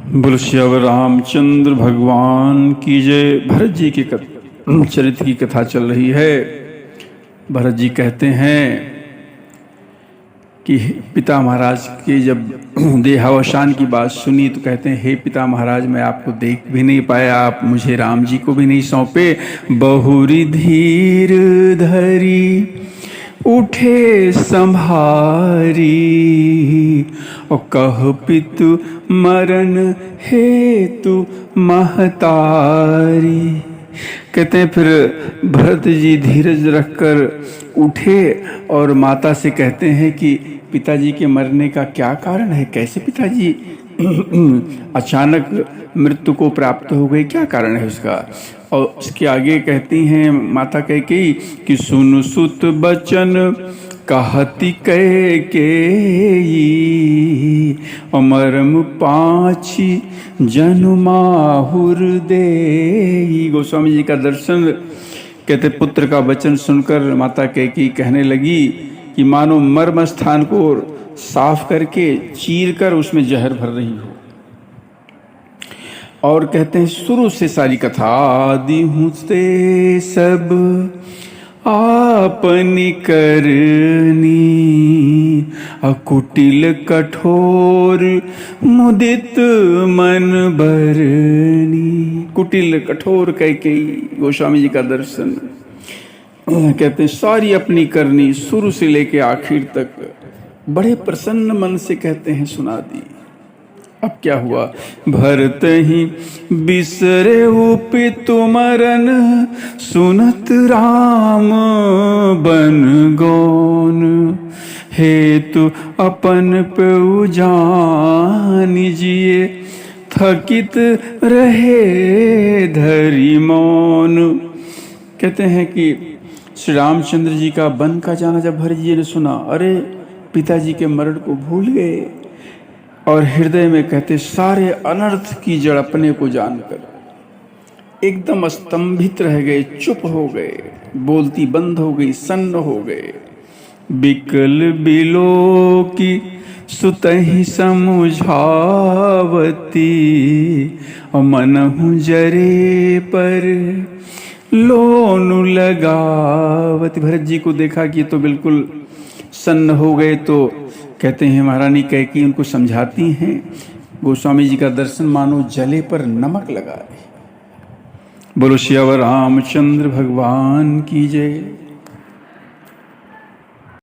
बोलो श्यावर रामचंद्र भगवान की जय। भरत जी के चरित्र की कथा चल रही है। भरत जी कहते हैं कि पिता महाराज के जब देहावसान की बात सुनी तो कहते हैं, हे पिता महाराज, मैं आपको देख भी नहीं पाया, आप मुझे राम जी को भी नहीं सौंपे। बहुरी धीर धरी उठे संभारी, और कह पितु मरण हेतु महतारी। कहते हैं फिर भरत जी धीरज रखकर उठे और माता से कहते हैं कि पिताजी के मरने का क्या कारण है, कैसे पिताजी अचानक मृत्यु को प्राप्त हो गए, क्या कारण है उसका। और उसके आगे कहती हैं माता कैकेयी कि सुन सुत बचन कहती कैकेयी, मरम पाछी जनु माहुर देई। गोस्वामी जी का दर्शन, कहते पुत्र का वचन सुनकर माता कैकेयी कहने लगी कि मानो मर्म स्थान को साफ करके चीर कर उसमें जहर भर रही हो। और कहते हैं शुरू से सारी कथा आदि हूँ ते सब आपनी करनी, अकुटिल कठोर मुदित मन भरनी। कुटिल कठोर कैकेयी, गोस्वामी जी का दर्शन। कहते हैं सारी अपनी करनी शुरू से लेके आखिर तक बड़े प्रसन्न मन से कहते हैं सुना दी। अब क्या हुआ, भरत ही बिसरे पितु मरन, सुनत राम बन गौन, हेतु अपन पे जान जिए, थकित रहे धरी मौन। कहते हैं कि श्री रामचंद्र जी का वन का जाना जब भरत जी ने सुना, अरे पिताजी के मरण को भूल गए और हृदय में कहते सारे अनर्थ की जड़ अपने को जानकर एकदम स्तंभित रह गए, चुप हो गए, बोलती बंद हो गई, सन्न हो गए। बिकल बिलो की सुतहि समुझावती, मनहु जरे पर लोनु लगावती। भरत जी को देखा कि तो बिल्कुल सन्न हो गए, तो कहते हैं महारानी कैकेयी उनको समझाती हैं। गोस्वामी जी का दर्शन मानो जले पर नमक लगाए। बोलो श्यावर रामचंद्र भगवान की जय।